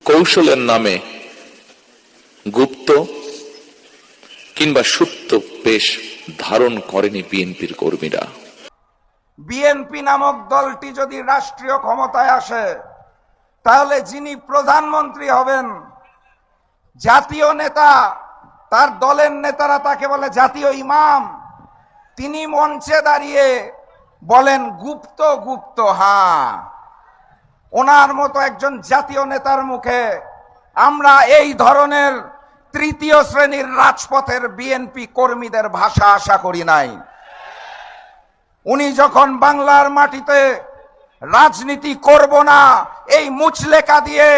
কৌশলের নামে গুপ্ত কিংবা সুপ্ত বেশ ধারণ করেনি বিএনপির কর্মীরা। বিএনপি নামক দলটি যদি রাষ্ট্রীয় ক্ষমতায় আসে, তাহলে যিনি প্রধানমন্ত্রী হবেন, জাতীয় নেতা, তার দলের নেতারা তাকে বলে জাতীয় ইমাম, তিনি মঞ্চে দাঁড়িয়ে বলেন গুপ্ত গুপ্ত। হ্যাঁ, ওনার মতো একজন জাতীয় নেতার মুখে আমরা এই ধরনের তৃতীয় শ্রেণীর রাজপথের বিএনপি কর্মীদের ভাষা আশা করি নাই। উনি যখন বাংলার মাটিতে রাজনীতি করব না এই মুচলেকা দিয়ে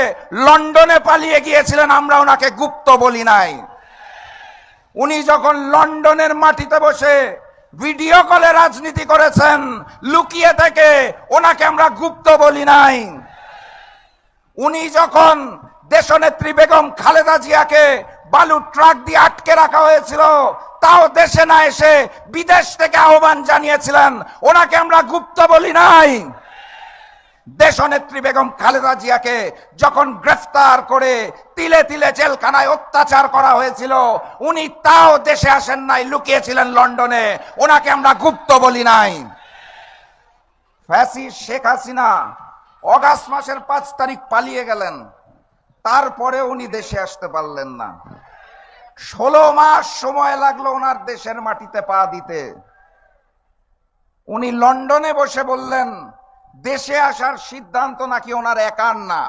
লন্ডনে পালিয়ে গিয়েছিলেন, আমরা ওনাকে গুপ্ত বলি নাই। উনি যখন লন্ডনের মাটিতে বসে ভিডিও কলে রাজনীতি করেছেন লুকিয়ে থেকে, ওনাকে আমরা গুপ্ত বলি নাই। উনি যখন দেশনেত্রী বেগম খালেদা জিয়াকে বালু ট্রাক দিয়ে আটকে রাখা হয়েছিল, তাও দেশে না এসে বিদেশ থেকে আহ্বান জানিয়েছিলেন, ওনাকে আমরা গুপ্ত বলি নাই। দেশনেত্রী বেগম খালেদা জিয়াকে যখন গ্রেফতার করে তিলে তিলে জেলখানায় অত্যাচার করা হয়েছিল, উনি তাও দেশে আসেন নাই, লুকিয়েছিলেন লন্ডনে, ওনাকে আমরা গুপ্ত বলি নাই। ফ্যাসিস্ট শেখ হাসিনা অগাস্ট মাসের 5 তারিখ পালিয়ে গেলেন, তারপরে উনি দেশে আসতে পারলেন না। 16 মাস সময় লাগলো ওনার দেশের মাটিতে পা দিতে। উনি লন্ডনে বসে বললেন দেশে আসার সিদ্ধান্ত নাকি ওনার একার না,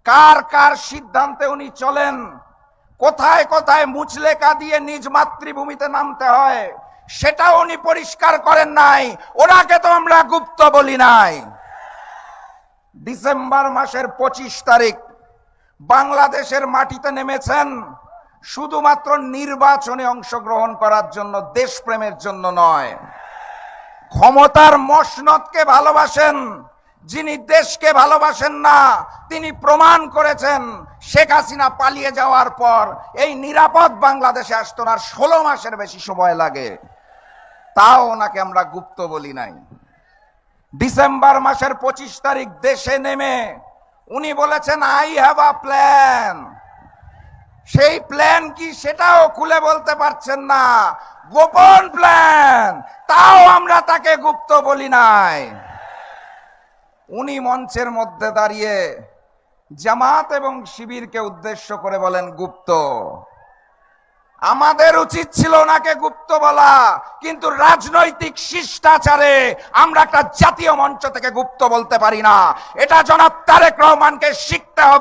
কার কার সিদ্ধান্তে উনি চলেন, কোথায় কোথায় মুচলেকা দিয়ে নিজ মাতৃভূমিতে নামতে হয় সেটাও উনি পরিষ্কার করেন নাই, ওনাকে তো আমরা গুপ্ত বলি নাই। ডিসেম্বর মাসের 25 তারিখ বাংলাদেশের মাটিতে নেমেছেন শুধুমাত্র নির্বাচনে অংশগ্রহণ করার জন্য, দেশপ্রেমের জন্য নয়। ক্ষমতার মসনদকে ভালোবাসেন, যিনি দেশকে ভালোবাসেন না তিনি প্রমাণ করেছেন। শেখ হাসিনা পালিয়ে যাওয়ার পর এই নিরাপদ বাংলাদেশে আসতে ওনার 16 মাসের বেশি সময় লাগে, তাও ওনাকে আমরা গুপ্ত বলি নাই। ডিসেম্বর মাসের 25 তারিখ দেশে নেমে উনি বলেছেন আই হ্যাভ আ প্ল্যান। সেই প্ল্যান কি সেটাও খুলে বলতে পারছেন না, গোপন প্ল্যান, তাও আমরা তাকে গুপ্ত বলি নাই। উনি মঞ্চের মধ্যে দাঁড়িয়ে জামাত এবং শিবিরকে উদ্দেশ্য করে বলেন গুপ্ত। আমাদের উচিত ছিল ওনাকে গুপ্ত বলা, কিন্তু রাজনৈতিক শিষ্টাচারে আমরা একটা জাতীয় মঞ্চ থেকে গুপ্ত বলতে পারি না। এটা জনাব তারেক রহমানকে শিখতে হবে।